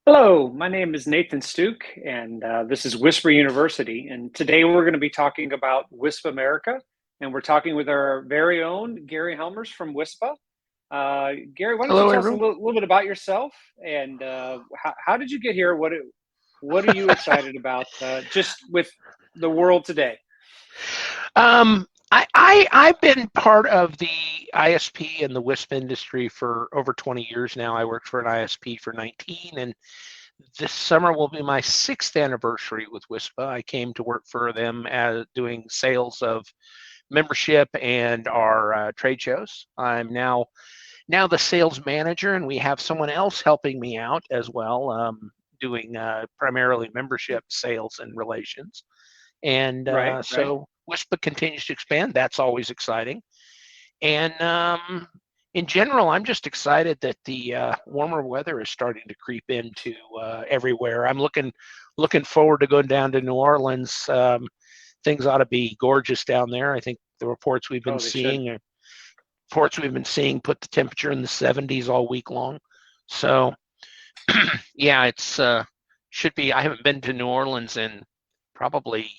Hello, my name is Nathan Stuke, and this is Wisper University. And today we're going to be talking about WISPAmerica, and we're talking with our very own Gary Helmers from WISPA. Gary, why don't you Hello, tell us a everyone. little bit about yourself and how did you get here? What are you excited about just with the world today? I've been part of the ISP and the WISP industry for over 20 years now. I worked for an ISP for 19, and this summer will be my sixth anniversary with WISPA. I came to work for them as doing sales of membership and our trade shows. I'm now the sales manager, and we have someone else helping me out as well, doing primarily membership sales and relations. And Right, right. so WISPA continues to expand. That's always exciting. And in general, I'm just excited that the warmer weather is starting to creep into everywhere. I'm looking forward to going down to New Orleans. Things ought to be gorgeous down there. I think the Oh, they should. reports we've been seeing put the temperature in the 70s all week long. So yeah, it's should be. I haven't been to New Orleans in probably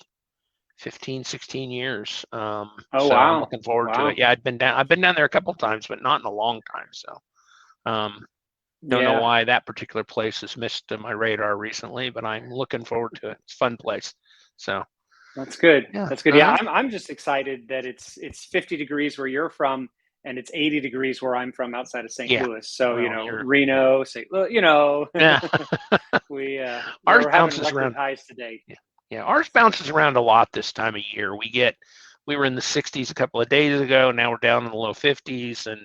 15, 16 years. Oh, So I'm wow. looking forward to it. Wow. Yeah, I've been down there a couple of times, but not in a long time. So um, don't know Yeah, why that particular place has missed my radar recently, but I'm looking forward to it. It's a fun place. So that's good. yeah. That's good. Yeah, I'm just excited that it's 50 degrees where you're from and it's 80 degrees where I'm from outside of St. Yeah. Louis. So, Well, you're Reno, St. Louis, yeah. Ours we're having bounces record around. highs today. Yeah. Yeah. Ours bounces around a lot this time of year. We were in the 60s a couple of days ago. Now we're down in the low 50s, and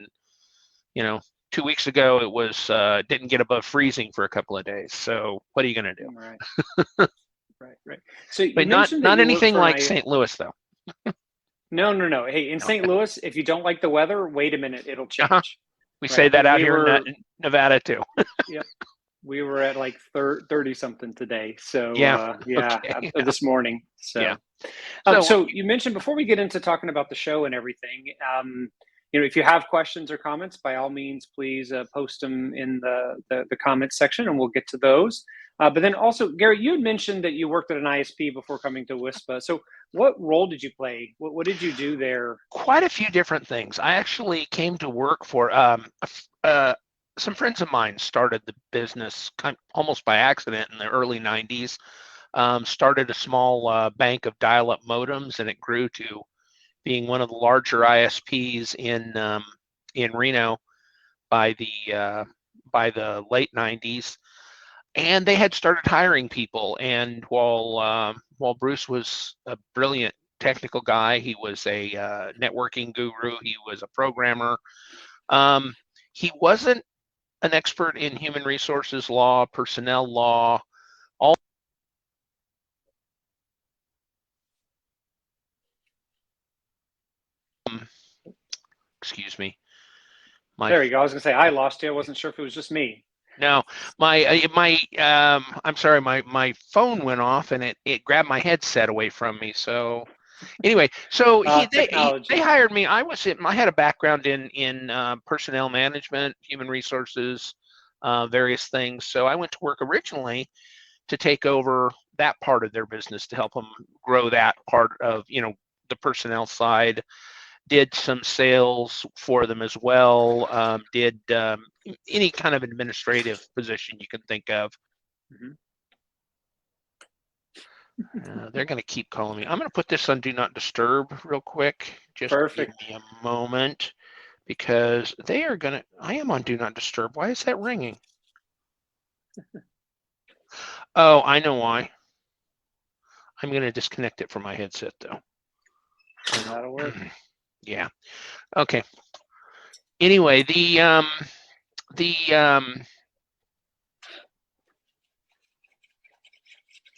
you know, 2 weeks ago it was didn't get above freezing for a couple of days. So what are you going to do? Right, right, right. So you But not mentioned that not you work anything for an like I. St. Louis though. No, no, no. Hey, in St. Okay. Louis, if you don't like the weather, wait a minute, it'll Uh-huh. change. We say Right. that out We here in were, Nevada too. yep, we were at like 30 something today. So Yeah. yeah, Okay. this morning. Yeah. So So so you mentioned before we get into talking about the show and everything, if you have questions or comments, by all means, please post them in the comments section, and we'll get to those. But then also, Gary, you had mentioned that you worked at an ISP before coming to WISPA. So, what role did you play? What did you do there? quite a few different things. I actually came to work for some friends of mine started the business almost by accident in the early 90s. Started a small bank of dial-up modems, and it grew to being one of the larger ISPs in Reno by the late 90s. And they had started hiring people. And while Bruce was a brilliant technical guy, he was a networking guru. He was a programmer. Um, he wasn't an expert in human resources law, personnel law, all. Excuse me. My There you go. I was gonna say I lost you. I wasn't sure if it was just me. No, I'm sorry, my phone went off and it grabbed my headset away from me. So anyway, so they Technology. hired me. I had a background in personnel management, human resources, various things. So I went to work originally to take over that part of their business to help them grow that part of the personnel side. Did some sales for them as well. Did any kind of administrative position you can think of. Mhm. They're going to keep calling me. I'm going to put this on Do Not Disturb real quick. Just give Perfect. me a moment because they are going to. I am on Do Not Disturb. Why is that ringing? Oh, I know why. I'm going to disconnect it from my headset though. I don't. That'll work. Yeah. Okay. Anyway, the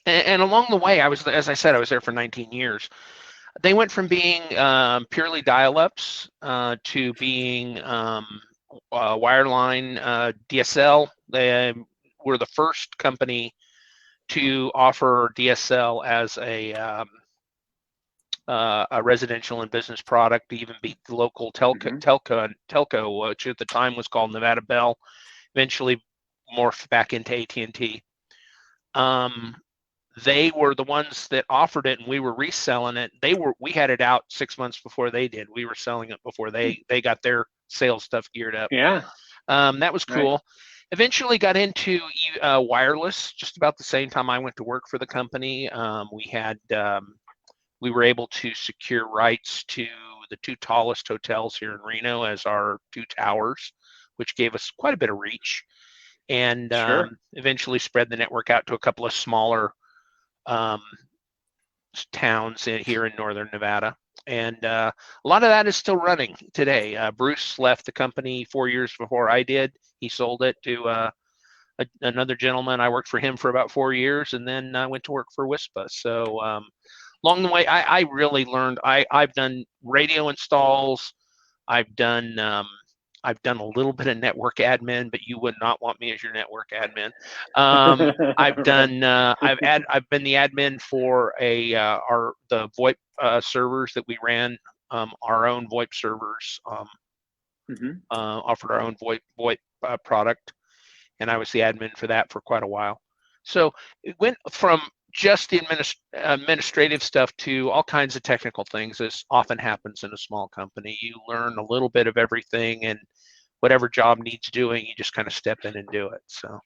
and along the way, as I said, I was there for 19 years. They went from being purely dial-ups to being wireline DSL. They were the first company to offer DSL as a residential and business product, to even beat the local Hmm. telco, which at the time was called Nevada Bell. Eventually morphed back into AT&T. They were the ones that offered it, and we were reselling it. We had it out 6 months before they did. We were selling it before they got their sales stuff geared up. Yeah. That was cool. Right. Eventually got into wireless just about the same time I went to work for the company. We were able to secure rights to the 2 tallest hotels here in Reno as our 2 towers, which gave us quite a bit of reach, and eventually spread the network out to a couple of smaller towns here in northern Nevada. And a lot of that is still running today. Bruce left the company 4 years before I did. He sold it to another gentleman. I worked for him for about 4 years, and then I went to work for Wispa. So along the way, I really learned. I've done radio installs. I've done a little bit of network admin, but you would not want me as your network admin. I've done. I've been the admin for the VoIP servers that we ran. Our own VoIP servers. Offered our own VoIP product, and I was the admin for that for quite a while. So it went from just the administrative stuff to all kinds of technical things, as often happens in a small company. You learn a little bit of everything, and whatever job needs doing, you just kind of step in and do it. So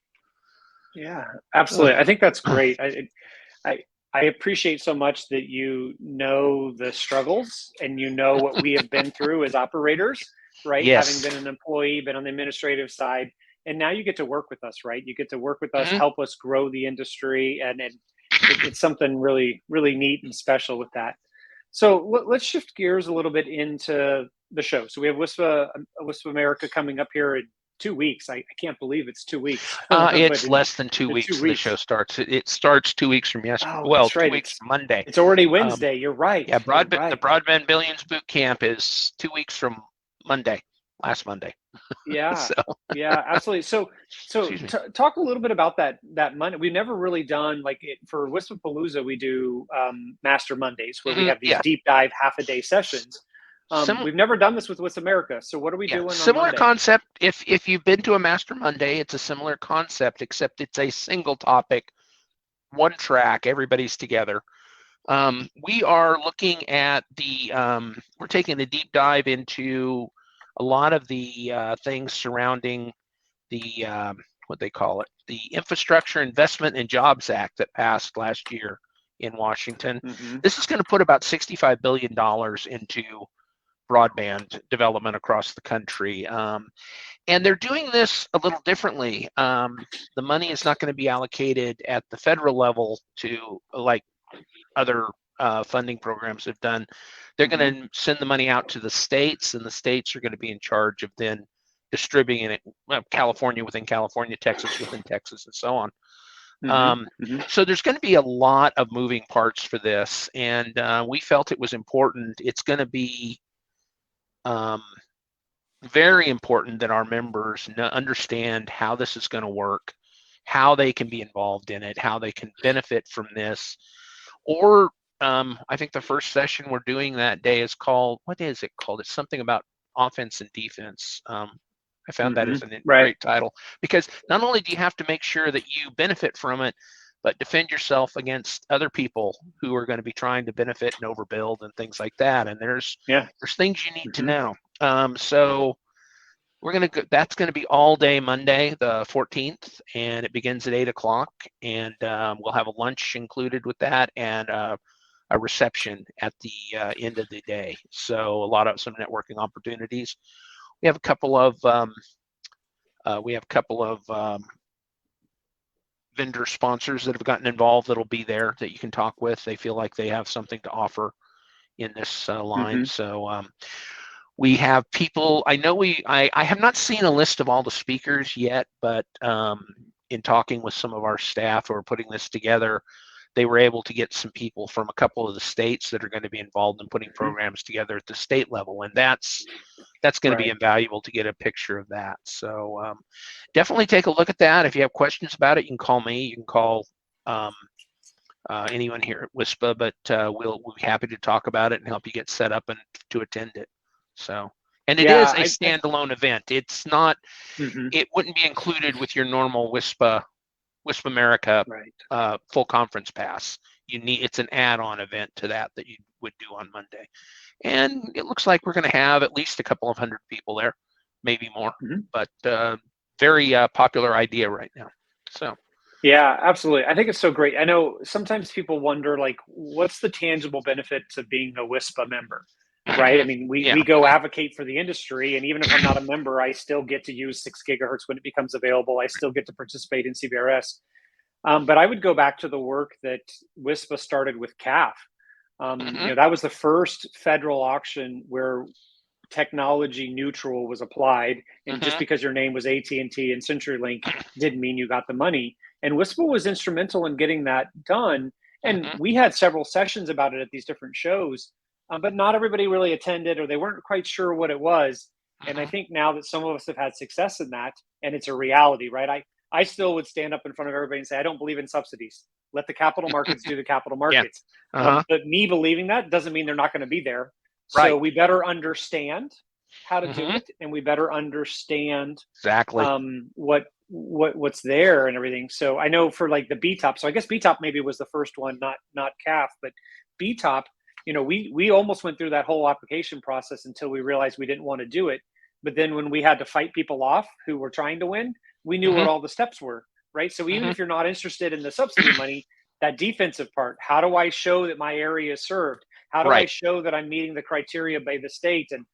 yeah, absolutely. I think that's great. I appreciate so much that you know the struggles and you know what we have been through as operators, right? Yes. Having been an employee, been on the administrative side, and now you get to work with us, right? You get to work with us, help us grow the industry, and it's something really, really neat and special with that. So let's shift gears a little bit into the show. So we have WISPAmerica coming up here in 2 weeks. I can't believe it's 2 weeks. It's less than 2 weeks. The show starts. It starts 2 weeks from yesterday. Oh, well, 2 weeks from Monday. It's already Wednesday. You're right. Yeah, the Broadband Billions Boot Camp is 2 weeks from Monday. Last Monday. Yeah. So. Yeah, absolutely. So talk a little bit about that Monday. We've never really done for Wispapalooza. We do Master Mondays where we have these deep dive half-a-day sessions. We've never done this with WISPAmerica. So what are we doing? Similar concept. If you've been to a Master Monday, it's a similar concept, except it's a single topic, one track. Everybody's together. We are looking at we're taking a deep dive into a lot of the things surrounding the what they call it, the Infrastructure Investment and Jobs Act that passed last year in Washington. This is going to put about $65 billion into broadband development across the country. And they're doing this a little differently. The money is not going to be allocated at the federal level to like other funding programs have done. They're going to send the money out to the states, and the states are going to be in charge of then distributing it. California within California, Texas within Texas, and so on. So there's going to be a lot of moving parts for this, and we felt it was important. It's going to be very important that our members understand how this is going to work, how they can be involved in it, how they can benefit from this. Or I think the first session we're doing that day is called, what is it called? It's something about offense and defense. I found that as a great title, because not only do you have to make sure that you benefit from it, but defend yourself against other people who are going to be trying to benefit and overbuild and things like that. And there's things you need to know. So we're going to go, that's going to be all day Monday, the 14th, and it begins at 8:00. And we'll have a lunch included with that, and a reception at the end of the day. So some networking opportunities. We have a couple of vendor sponsors that have gotten involved that'll be there that you can talk with. They feel like they have something to offer in this line. So we have people. I have not seen a list of all the speakers yet, but in talking with some of our staff who are putting this together, they were able to get some people from a couple of the states that are going to be involved in putting programs together at the state level, and that's going to be invaluable to get a picture of that. So definitely take a look at that. If you have questions about it, you can call me. You can call anyone here at WISPA, but we'll be happy to talk about it and help you get set up and to attend it. So And it Yeah, is a standalone event. It's not, it wouldn't be included with your normal WISPAmerica right. full conference pass. It's an add-on event to that you would do on Monday. And it looks like we're going to have at least a couple of hundred people there, maybe more, but very popular idea right now. So. Yeah, absolutely. I think it's so great. I know sometimes people wonder, like, what's the tangible benefits of being a WISPA member, right? I mean, we go advocate for the industry, and even if I'm not a member, I still get to use 6 gigahertz when it becomes available. I still get to participate in CBRS. But I would go back to the work that WISPA started with CAF. That was the first federal auction where technology neutral was applied, and just because your name was AT&T and CenturyLink didn't mean you got the money. And WISPA was instrumental in getting that done. And we had several sessions about it at these different shows, but not everybody really attended, or they weren't quite sure what it was. And I think now that some of us have had success in that, and it's a reality, right? I still would stand up in front of everybody and say, I don't believe in subsidies. Let the capital markets do the capital markets. But me believing that doesn't mean they're not going to be there. Right. So we better understand how to do it, and we better understand exactly what's there and everything. So I know for like the BTOP, so I guess BTOP maybe was the first one, not CAF, but BTOP, we almost went through that whole application process until we realized we didn't want to do it. But then when we had to fight people off who were trying to win, we knew what all the steps were, right? So even if you're not interested in the subsidy money, that defensive part, how do I show that my area is served? How do I show that I'm meeting the criteria by the state? And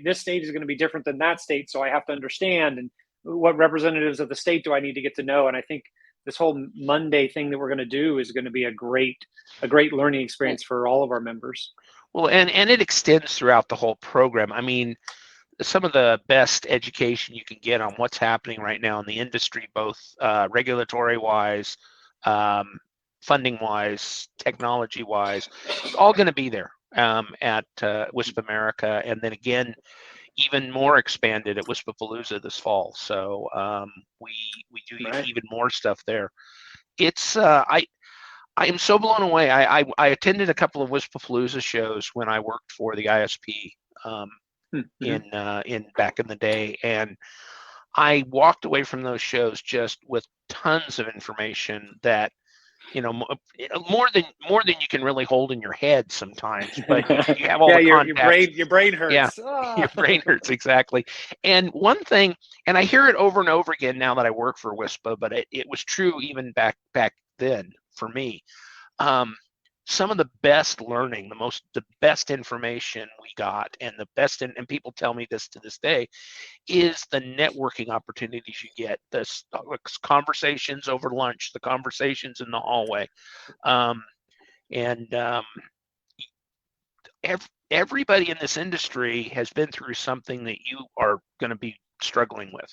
this state is going to be different than that state, so I have to understand. And what representatives of the state do I need to get to know? And I think this whole Monday thing that we're going to do is going to be a great learning experience for all of our members. Well, and it extends throughout the whole program. I mean, some of the best education you can get on what's happening right now in the industry, both regulatory wise, funding wise, technology wise, it's all going to be there at WISPAmerica, and then again, even more expanded at WISPApalooza this fall. So we do even more stuff there. It's I am so blown away. I attended a couple of WISPApalooza shows when I worked for the ISP in back in the day, and I walked away from those shows just with tons of information that more than you can really hold in your head sometimes, but you have all the context. Your brain hurts. Your brain hurts, exactly. And one thing, and I hear it over and over again now that I work for WISPA, but it was true even back then for me. Some of the best learning, the best information we got, and the best, and people tell me this to this day, is the networking opportunities you get, the conversations over lunch, the conversations in the hallway, everybody in this industry has been through something that you are going to be struggling with,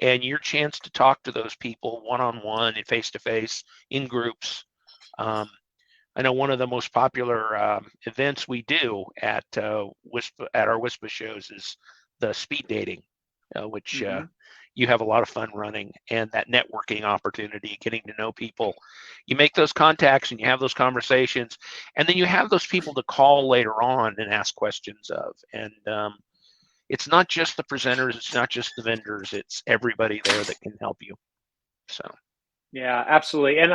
and your chance to talk to those people one-on-one and face-to-face in groups. I know one of the most popular events we do at our WISPA shows is the speed dating, which you have a lot of fun running, and that networking opportunity, getting to know people. You make those contacts and you have those conversations, and then you have those people to call later on and ask questions of. And it's not just the presenters, it's not just the vendors, it's everybody there that can help you. So. Yeah, absolutely. And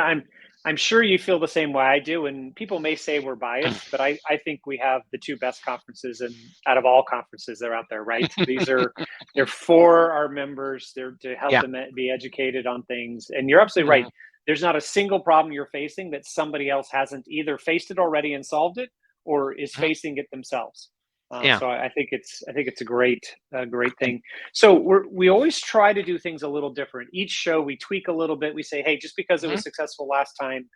I'm sure you feel the same way I do. And people may say we're biased, but I think we have the two best conferences out of all conferences that are out there, right? They're for our members. They're to help them be educated on things. And you're absolutely right. There's not a single problem you're facing that somebody else hasn't either faced it already and solved it, or is facing it themselves. So I think it's a great thing. So we always try to do things a little different. Each show we tweak a little bit. We say, hey, just because it was successful last time,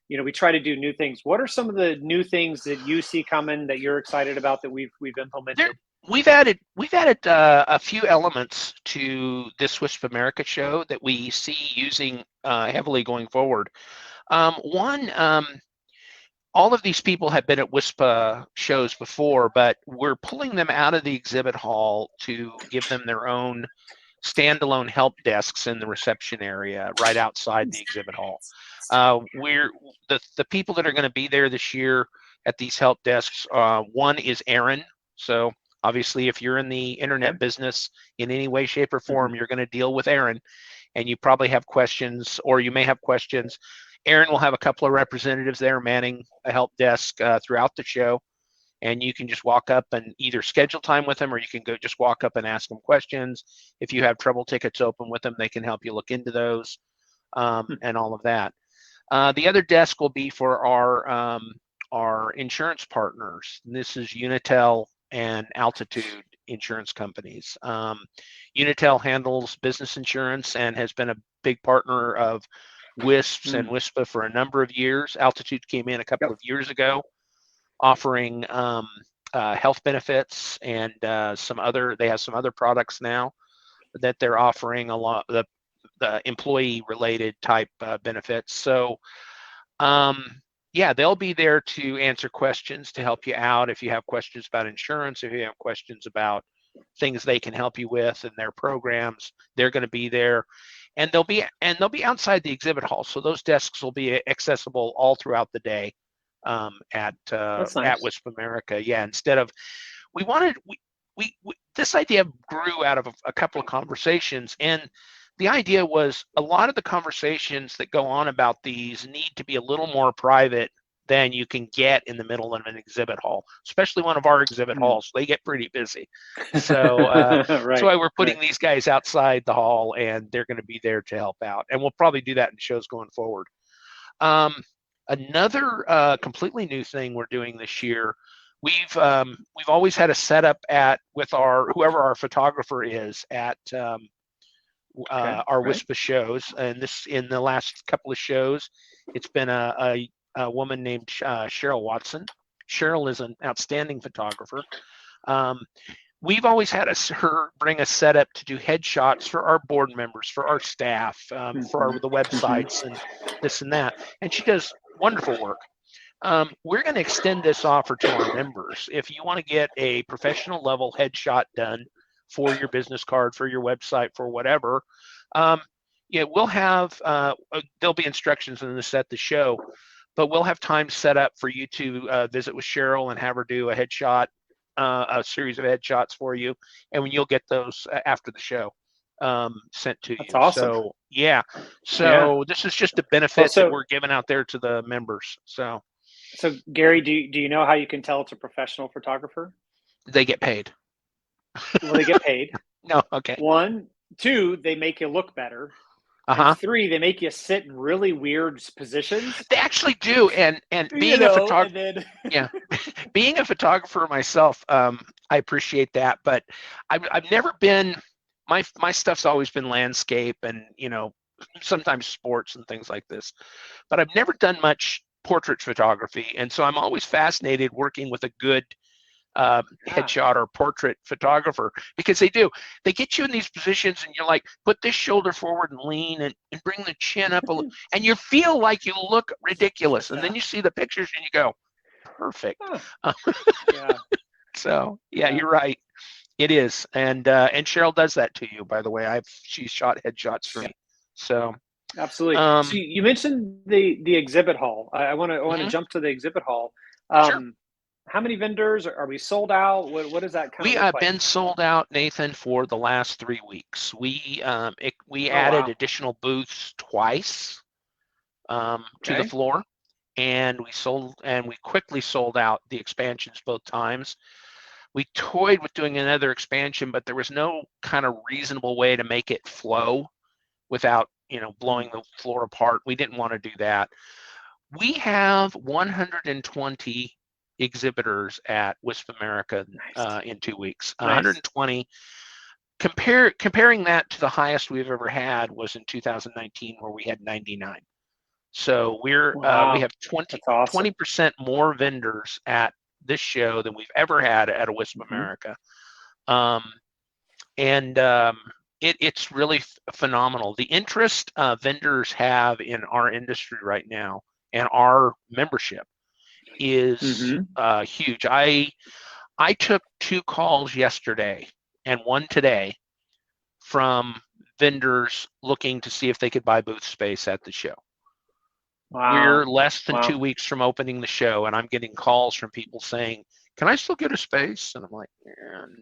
we try to do new things. What are some of the new things that you see coming that you're excited about that we've implemented? We've added a few elements to this WISPAmerica show that we see using heavily going forward. One. All of these people have been at WISPA shows before, but we're pulling them out of the exhibit hall to give them their own standalone help desks in the reception area right outside the exhibit hall. We're the people that are going to be there this year at these help desks. One is Aaron. So Obviously, if you're in the internet Okay. business in any way, shape, or form, you're going to deal with Aaron, and you probably have questions, or you may have questions. Aaron will have a couple of representatives there manning a help desk throughout the show, and you can just walk up and either schedule time with them, or you can go just walk up and ask them questions. If you have trouble tickets open with them, they can help you look into those and all of that. The other desk will be for our insurance partners. This is Unitel and Altitude insurance companies. Unitel handles business insurance and has been a big partner of WISPs and Wispa for a number of years. Altitude came in a couple of years ago, offering health benefits and some other. They have some other products now that they're offering a lot the employee-related type benefits. So. Yeah, they'll be there to answer questions, to help you out. If you have questions about insurance, if you have questions about things they can help you with and their programs, they're going to be there. And they'll be outside the exhibit hall. So those desks will be accessible all throughout the day at That's nice. WISPAmerica. Yeah, instead of we this idea grew out of a couple of conversations, and the idea was a lot of the conversations that go on about these need to be a little more private than you can get in the middle of an exhibit hall, especially one of our exhibit halls. They get pretty busy. So that's why we're putting these guys outside the hall, and they're going to be there to help out. And we'll probably do that in shows going forward. Another completely new thing we're doing this year, we've always had a setup with whoever our photographer is at our Wispa shows, and in the last couple of shows, it's been a woman named Cheryl Watson. Cheryl is an outstanding photographer. We've always had her bring a setup to do headshots for our board members, for our staff, for the websites and this and that, and she does wonderful work. We're going to extend this offer to our members. If you want to get a professional level headshot done for your business card, for your website, for whatever, we'll have there'll be instructions in this at the show, but we'll have time set up for you to visit with Cheryl and have her do a headshot, a series of headshots for you, and when you'll get those after the show sent to you. That's awesome. So this is just a benefit that we're giving out there to the members. So Gary, do you know how you can tell it's a professional photographer? They get paid. Will they get paid? No. Okay. 1, 2, they make you look better. And 3, they make you sit in really weird positions. They actually do. And being a photographer, being a photographer myself, I appreciate that. But I've never been. My stuff's always been landscape and sometimes sports and things like this. But I've never done much portrait photography, and so I'm always fascinated working with a good headshot or portrait photographer, because they get you in these positions and you're like, put this shoulder forward and lean and bring the chin up a little, and you feel like you look ridiculous, and then you see the pictures and you go, perfect. So you're right, it is. And Cheryl does that to you, by the way. She's shot headshots for me. So absolutely. So you mentioned the exhibit hall. I want to jump to the exhibit hall. Sure. How many vendors are we sold out? What does that kind of look like? We have been sold out, Nathan, for the last 3 weeks. We added additional booths twice to the floor, and we quickly sold out the expansions both times. We toyed with doing another expansion, but there was no kind of reasonable way to make it flow without blowing the floor apart. We didn't want to do that. We have 120 exhibitors at WISPAmerica in 2 weeks. 120. Comparing that to the highest we've ever had was in 2019, where we had 99. So we have 20% more vendors at this show than we've ever had at a WISPAmerica. It's really phenomenal. The interest vendors have in our industry right now and our membership is huge. I took 2 calls yesterday and 1 today from vendors looking to see if they could buy booth space at the show. We're less than 2 weeks from opening the show, and I'm getting calls from people saying, can I still go to space? And I'm like,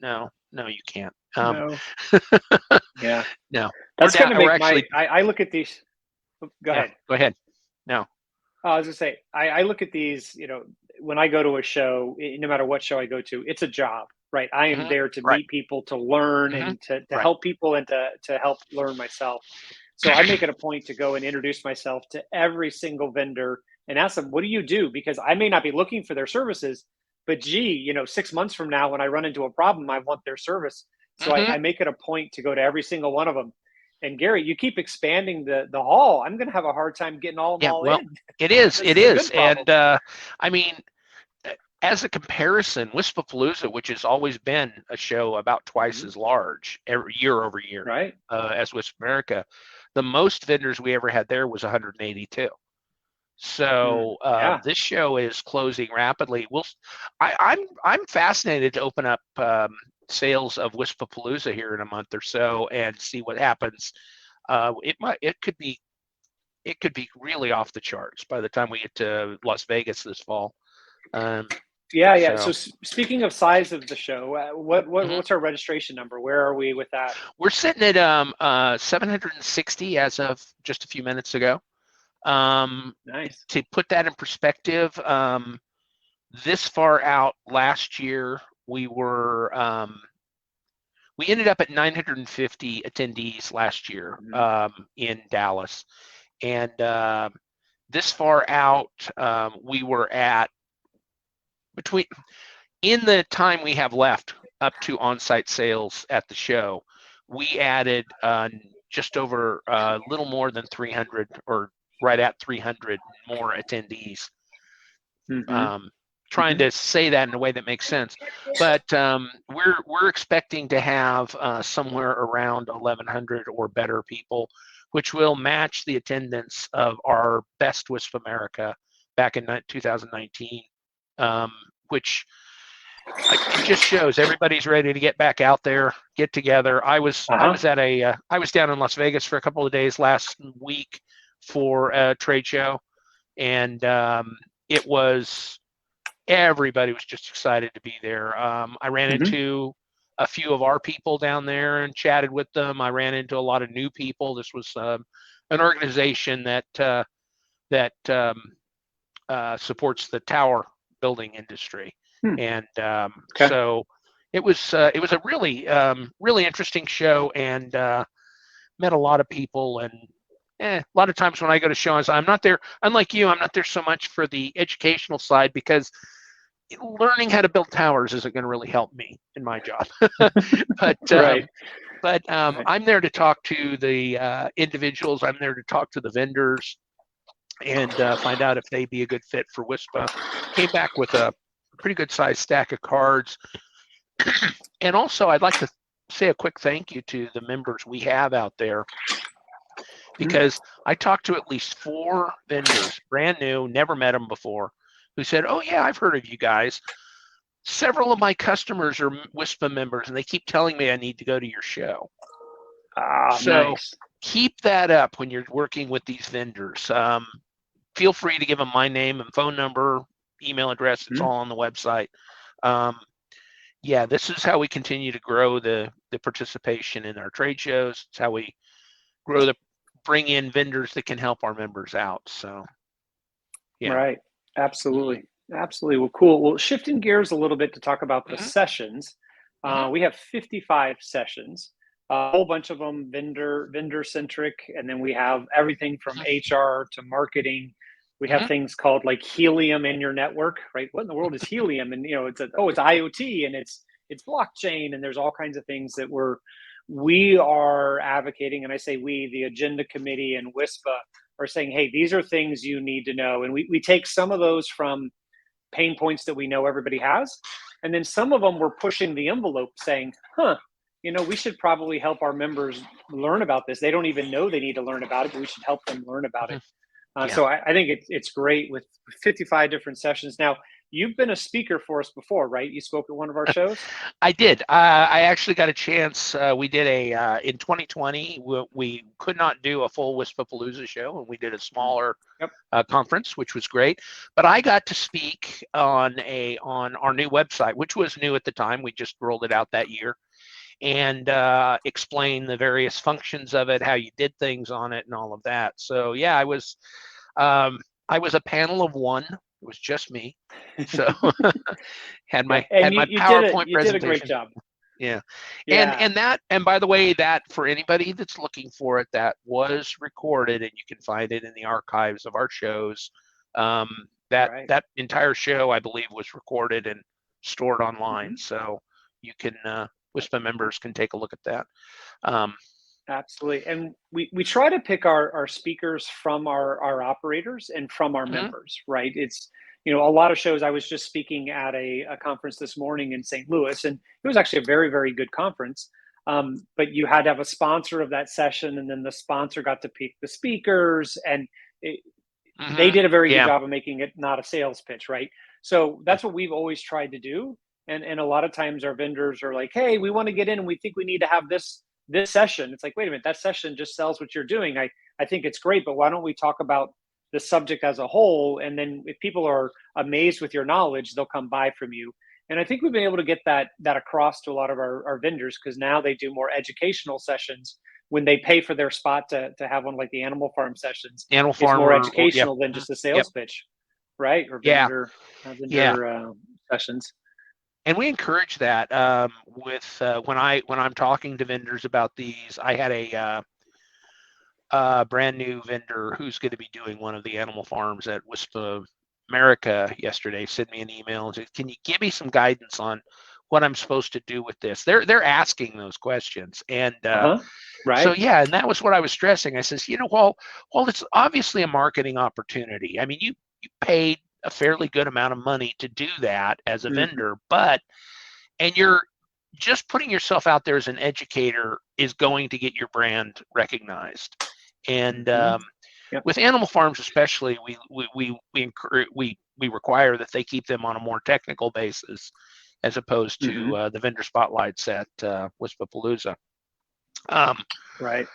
no, you can't. No. Yeah. No, That's going to make we're actually, I look at these. Go yeah, ahead. go ahead. No. I was gonna say, I look at these, when I go to a show, no matter what show I go to, it's a job, right? I am there to Right. meet people, to learn, Hmm. and to Right. help people, and to help learn myself. So I make it a point to go and introduce myself to every single vendor and ask them, what do you do? Because I may not be looking for their services, but gee, 6 months from now, when I run into a problem, I want their service. So Hmm. I make it a point to go to every single one of them. And Gary, you keep expanding the hall. I'm going to have a hard time getting all of them Yeah, all well, in. it is. This It is a is. good problem. And I mean, as a comparison, WISPApalooza, which has always been a show about twice Mhm. as large year over year Right. as WISPAmerica, the most vendors we ever had there was 182. So Yeah. this show is closing rapidly. I'm fascinated to open up sales of WISPApalooza here in a month or so and see what happens. It could be really off the charts by the time we get to Las Vegas this fall. Yeah. Yeah. So So speaking of size of the show, mhm. what's our registration number? Where are we with that? We're sitting at 760 as of just a few minutes ago. Nice. To put that in perspective, this far out last year, we ended up at 950 attendees last year Mhm. in Dallas, and this far out, we were at between in the time we have left up to on-site sales at the show, we added just over a little more than 300 or right at 300 more attendees. Mhm. Trying Mhm. to say that in a way that makes sense, but we're expecting to have somewhere around 1,100 or better people, which will match the attendance of our best WISPAmerica back in 2019, which it just shows everybody's ready to get back out there, get together. I Uh-huh. was at I was down in Las Vegas for a couple of days last week for a trade show, and it was everybody was just excited to be there. I ran Mhm. into a few of our people down there and chatted with them. I ran into a lot of new people. This was an organization that supports the tower building industry, Hmm. and Okay. so it was a really interesting show, and met a lot of people. And a lot of times when I go to shows, I'm not there. Unlike you, I'm not there so much for the educational side, because learning how to build towers isn't going to really help me in my job. but Right. Right. I'm there to talk to the individuals. I'm there to talk to the vendors and find out if they'd be a good fit for WISPA. Came back with a pretty good sized stack of cards. And also, I'd like to say a quick thank you to the members we have out there, Mhm. because I talked to at least 4 vendors, brand new, never met them before, who said, "Oh yeah, I've heard of you guys. Several of my customers are WISPA members, and they keep telling me I need to go to your show." Ah, So nice. keep that up when you're working with these vendors. Feel free to give them my name and phone number, email address. It's Mhm. all on the website. Um, yeah, this is how we continue to grow the participation in our trade shows. It's how we bring in vendors that can help our members out. So yeah. Right. Mm-hmm. Absolutely. Absolutely. Well, cool. Well, shifting gears a little bit to talk about the Mm-hmm. sessions, Mm-hmm. we have 55 sessions, a whole bunch of them vendor centric, and then we have everything from HR to marketing. We have Mm-hmm. things called like helium in your network, right? What in the world is helium? And it's IoT and it's blockchain, and there's all kinds of things that we are advocating. And I say we, the agenda committee and WISPA, are saying, hey, these are things you need to know. And we take some of those from pain points that we know everybody has. And then some of them we're pushing the envelope saying, we should probably help our members learn about this. They don't even know they need to learn about it, but we should help them learn about Mm-hmm. it. Yeah. So I think it's great with 55 different sessions. Now, you've been a speaker for us before, right? You spoke at one of our shows. I did. I actually got a chance. We did in 2020. We could not do a full Wispapalooza show, and we did a smaller conference, which was great. But I got to speak on our new website, which was new at the time. We just rolled it out that year, and explain the various functions of it, how you did things on it, and all of that. So yeah, I was a panel of one. It was just me, so had my PowerPoint you presentation. did a great job. Yeah. And by the way, that for anybody that's looking for it, that was recorded, and you can find it in the archives of our shows. That entire show, I believe, was recorded and stored online, so you can WISPA members can take a look at that. Absolutely. And we try to pick our speakers from our operators and from our members, right? It's, a lot of shows. I was just speaking at a conference this morning in St. Louis, and it was actually a very, very good conference. But you had to have a sponsor of that session, and then the sponsor got to pick the speakers, and they did a very good job of making it not a sales pitch, right? So that's what we've always tried to do. And a lot of times our vendors are like, hey, we want to get in and we think we need to have this session. It's like, wait a minute, that session just sells what you're doing. I think it's great, but why don't we talk about the subject as a whole? And then if people are amazed with your knowledge, they'll come buy from you. And I think we've been able to get that across to a lot of our vendors, because now they do more educational sessions when they pay for their spot to have one, like the Animal Farm sessions. Animal Farm, it's more educational than just a sales pitch, right? Or vendor sessions. And we encourage that with when I'm talking to vendors about these. I had a brand new vendor who's going to be doing one of the animal farms at WISPAmerica yesterday sent me an email and said, "Can you give me some guidance on what I'm supposed to do with this?" They're asking those questions, and so yeah, and that was what I was stressing. I says, well, it's obviously a marketing opportunity. I mean, you paid a fairly good amount of money to do that as a vendor, and you're just putting yourself out there as an educator is going to get your brand recognized. And with animal farms especially, we require that they keep them on a more technical basis as opposed to the vendor spotlights at Wispapalooza. Right.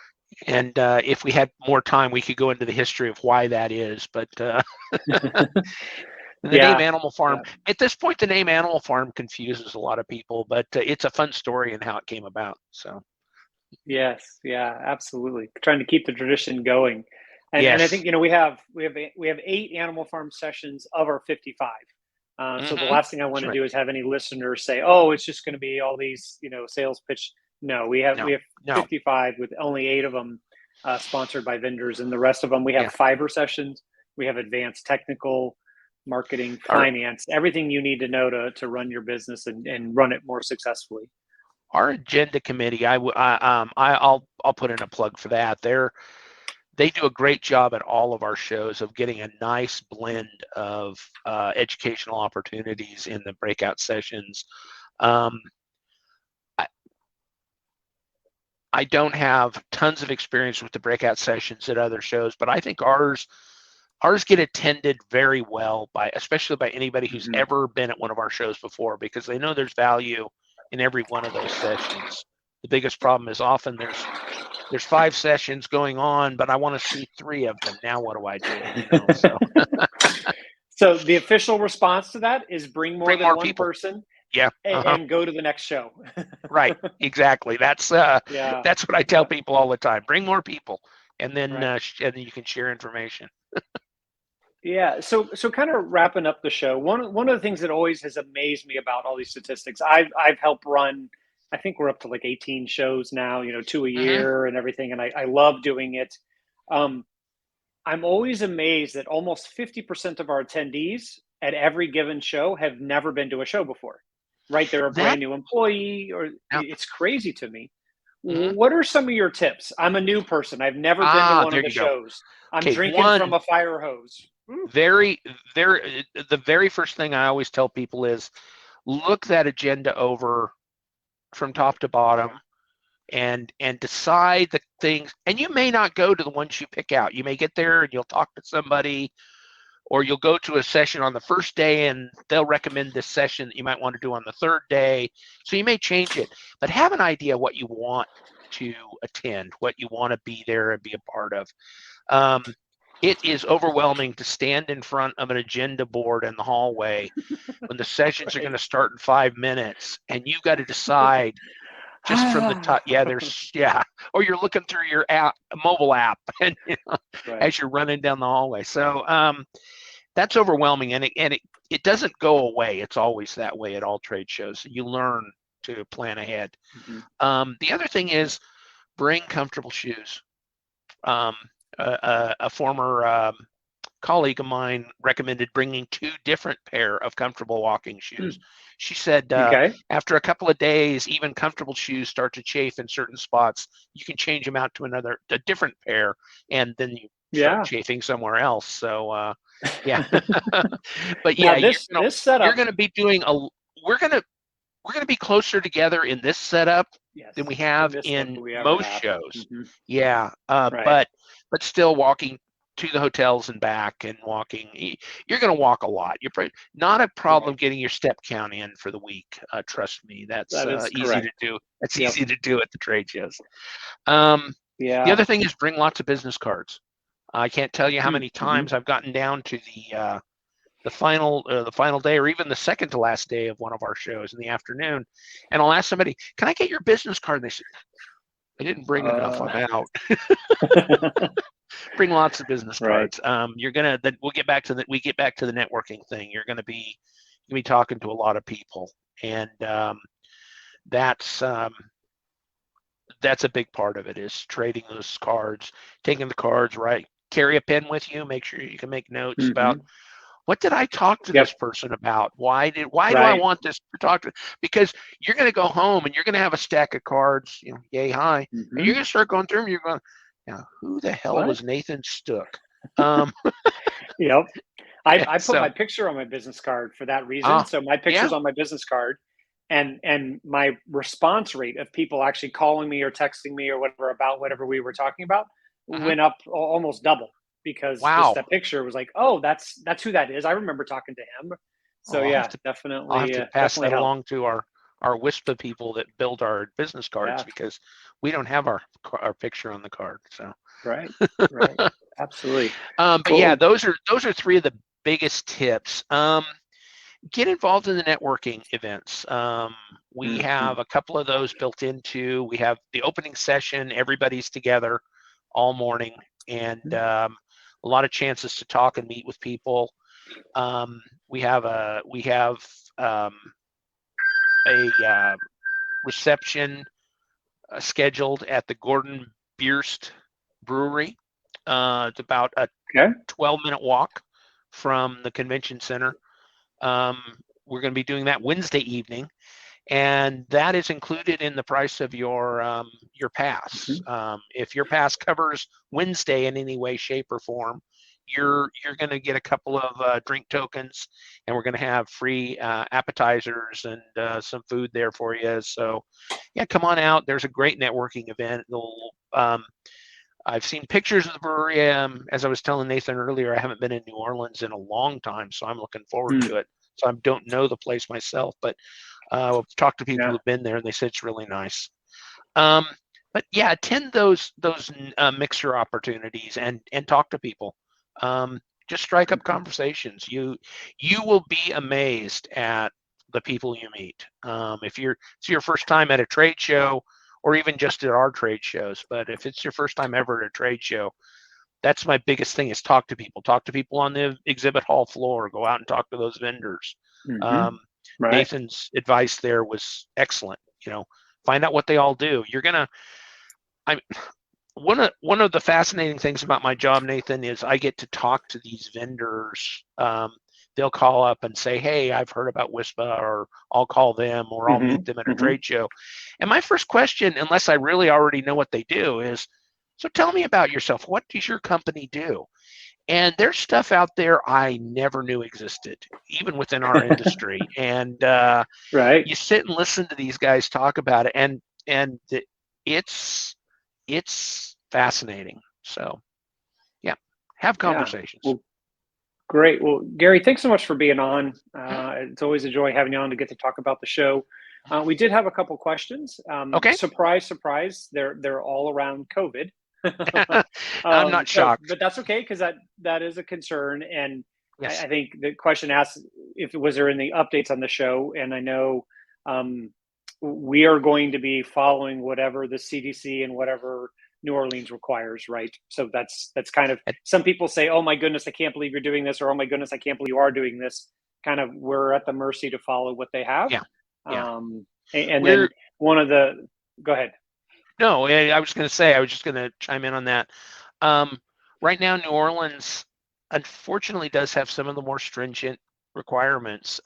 And if we had more time, we could go into the history of why that is. But the name Animal Farm, at this point, the name Animal Farm confuses a lot of people, but it's a fun story and how it came about. So. Yes. Yeah, absolutely. Trying to keep the tradition going. And I think, we have 8 Animal Farm sessions of our 55. So the last thing I want to do is have any listeners say, oh, it's just going to be all these, sales pitch. No, we have 55 with only 8 of them sponsored by vendors, and the rest of them we have fiber sessions. We have advanced technical, marketing, finance, everything you need to know to run your business and run it more successfully. Our agenda committee, I'll put in a plug for that. They do a great job at all of our shows of getting a nice blend of educational opportunities in the breakout sessions. I don't have tons of experience with the breakout sessions at other shows, but I think ours get attended very well especially by anybody who's ever been at one of our shows before, because they know there's value in every one of those sessions. The biggest problem is often there's 5 sessions going on, but I want to see 3 of them. Now what do I do? So. So the official response to that is bring more than one people. person. Yeah. And go to the next show. Right. Exactly. That's what I tell people all the time. Bring more people, and then and then you can share information. Yeah. So kind of wrapping up the show, one of the things that always has amazed me about all these statistics, I've helped run, I think we're up to like 18 shows now, 2 a year and everything, and I love doing it. I'm always amazed that almost 50% of our attendees at every given show have never been to a show before. Right, they're a brand new employee, or it's crazy to me. What are some of your tips? I'm a new person. I've never been to one of the shows. I'm drinking from a fire hose. The very first thing I always tell people is look that agenda over from top to bottom and decide the things. And you may not go to the ones you pick out. You may get there and you'll talk to somebody, or you'll go to a session on the first day and they'll recommend this session that you might want to do on the third day. So you may change it, but have an idea what you want to attend, what you want to be there and be a part of. It is overwhelming to stand in front of an agenda board in the hallway when the sessions are going to start in 5 minutes, and you've got to decide just from the top. Or you're looking through your mobile app, and as you're running down the hallway. So that's overwhelming, and it doesn't go away. It's always that way at all trade shows. You learn to plan ahead. The other thing is bring comfortable shoes. A former colleague of mine recommended bringing 2 different pair of comfortable walking shoes. She said after a couple of days, even comfortable shoes start to chafe in certain spots. You can change them out to a different pair, and then you start chafing somewhere else. So but yeah, this setup, you're going to be doing we're going to be closer together in this setup than we have in most shows. But still walking to the hotels and back and walking, you're going to walk a lot. You're probably not a problem getting your step count in for the week. Trust me, that's easy to do. That's easy to do at the trade shows. The other thing is bring lots of business cards. I can't tell you how many times I've gotten down to the final day, or even the second to last day of one of our shows in the afternoon, and I'll ask somebody, "Can I get your business card?" And they say, "I didn't bring enough. I'm out." Bring lots of business cards. You're gonna. We get back to the networking thing. You're gonna be talking to a lot of people, and that's a big part of it, is trading those cards, taking the cards, right? Carry a pen with you. Make sure you can make notes about, what did I talk to this person about? Why do I want this to talk to? Because you're going to go home and you're going to have a stack of cards, yay high, and you're going to start going through them. You're going, now, who the hell was Nathan Stook? I put my picture on my business card for that reason. So my picture's on my business card, and my response rate of people actually calling me or texting me or whatever about whatever we were talking about went up almost double, because just that picture was like, oh, that's who that is. I remember talking to him. So definitely. I'll have to pass that along to our Wisper people that build our business cards, because we don't have our picture on the card. So right, absolutely. But those are 3 of the biggest tips. Get involved in the networking events. We have a couple of those built into. We have the opening session. Everybody's together all morning, and a lot of chances to talk and meet with people. We have a reception scheduled at the Gordon Bierst Brewery. It's about a 12-minute walk from the convention center. We're going to be doing that Wednesday evening, and that is included in the price of your pass. If your pass covers Wednesday in any way, shape, or form, you're going to get a couple of drink tokens, and we're going to have free appetizers and some food there for you. So, come on out. There's a great networking event. I've seen pictures of the brewery. As I was telling Nathan earlier, I haven't been in New Orleans in a long time, so I'm looking forward to it. So I don't know the place myself, but I've talked to people who've been there, and they said it's really nice. But attend those mixer opportunities and talk to people. Just strike up conversations. You will be amazed at the people you meet. If it's your first time at a trade show, or even just at our trade shows, but if it's your first time ever at a trade show, that's my biggest thing, is talk to people. Talk to people on the exhibit hall floor. Go out and talk to those vendors. Nathan's advice there was excellent. Find out what they all do. One of the fascinating things about my job, Nathan, is I get to talk to these vendors. They'll call up and say, "Hey, I've heard about Wisper," or I'll call them, or I'll meet them at a trade show. And my first question, unless I really already know what they do, is, "So tell me about yourself. What does your company do?" And there's stuff out there I never knew existed, even within our industry. And you sit and listen to these guys talk about it, and it's fascinating. So, have conversations. Great. Well, Gary, thanks so much for being on. It's always a joy having you on to get to talk about the show. We did have a couple questions. Okay. Surprise, surprise, they're all around COVID. I'm not shocked. But that's okay because that is a concern, and Yes. I think the question asks if it was there in the updates on the show, and I know we are going to be following whatever the CDC and whatever New Orleans requires, right? So that's kind of, some people say, "Oh my goodness, I can't believe you're doing this," or "Oh my goodness, I can't believe you are doing this." Kind of, we're at the mercy to follow what they have. Yeah. Yeah. And then go ahead. No, I was going to say, I was just going to chime in on that. Right now, New Orleans, unfortunately, does have some of the more stringent requirements.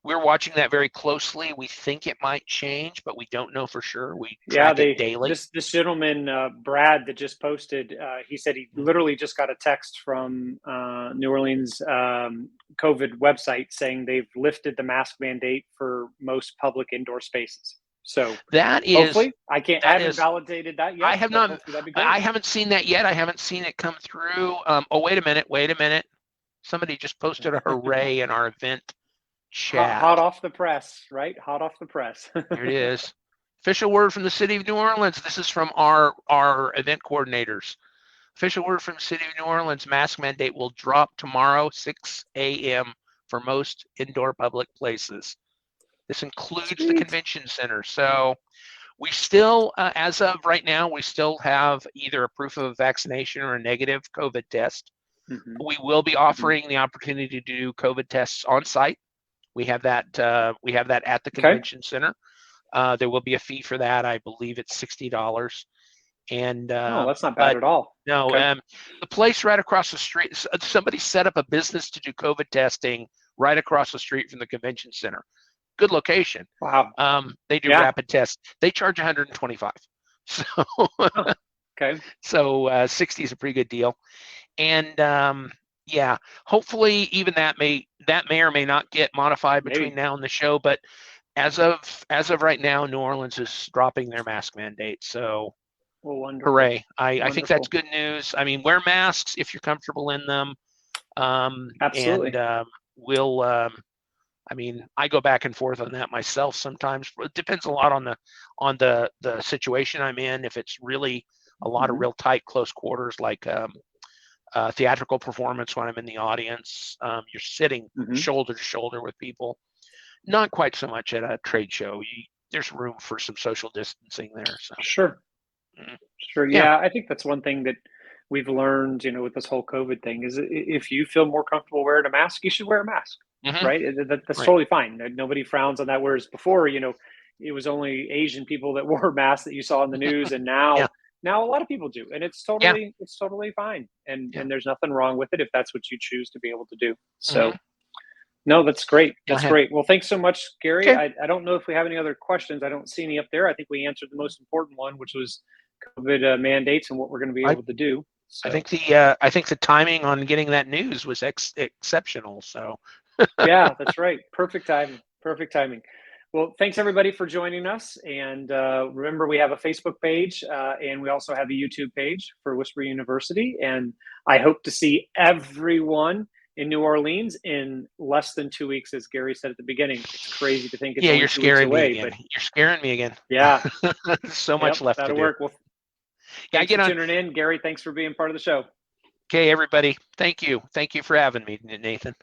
We're watching that very closely. We think it might change, but we don't know for sure. We track it daily. This gentleman, Brad, that just posted, he said he literally just got a text from New Orleans COVID website saying they've lifted the mask mandate for most public indoor spaces. So that is, hopefully, I haven't validated that yet. I have not. That'd be great. I haven't seen that yet. I haven't seen it come through. Oh, wait a minute. Somebody just posted a hooray in our event chat. Hot off the press, right? Hot off the press. There it is. Official word from the city of New Orleans. This is from our event coordinators. Official word from the city of New Orleans. Mask mandate will drop tomorrow, 6 a.m. for most indoor public places. This includes the convention center. So we still, as of right now, we still have either a proof of vaccination or a negative COVID test. We will be offering the opportunity to do COVID tests on site. We have that at the convention center. There will be a fee for that. I believe it's $60. And oh, that's not bad at all. No, the place right across the street, somebody set up a business to do COVID testing right across the street from the convention center. Good location. Wow. They do rapid tests. They charge $125. So so 60 is a pretty good deal. And yeah, hopefully even that may or may not get modified between now and the show, but as of right now, New Orleans is dropping their mask mandate. So hooray. I think that's good news. I mean, wear masks if you're comfortable in them. Absolutely. And we'll I mean, I go back and forth on that myself sometimes. It depends a lot on the situation I'm in. If it's really a lot of real tight close quarters, like theatrical performance when I'm in the audience, you're sitting shoulder to shoulder with people. Not quite so much at a trade show. There's room for some social distancing there. So. Sure. Yeah, I think that's one thing that we've learned, with this whole COVID thing, is if you feel more comfortable wearing a mask, you should wear a mask, right? That's totally fine. Nobody frowns on that. Whereas before, it was only Asian people that wore masks that you saw in the news, and now a lot of people do, and it's totally fine. And there's nothing wrong with it if that's what you choose to be able to do. So. No, that's great. That's great. Well, thanks so much, Gary. I don't know if we have any other questions. I don't see any up there. I think we answered the most important one, which was COVID mandates and what we're going to be able to do. So. I think the timing on getting that news was exceptional. So. Yeah, that's right. Perfect timing. Well, thanks everybody for joining us. And remember, we have a Facebook page and we also have a YouTube page for Wisper University. And I hope to see everyone in New Orleans in less than 2 weeks, as Gary said at the beginning. It's crazy to think it's only you're 2 weeks away, me again. You're scaring me again. Yeah. So much left to do. Work. Well, thanks for tuning in. Gary, thanks for being part of the show. Okay, everybody. Thank you. Thank you for having me, Nathan.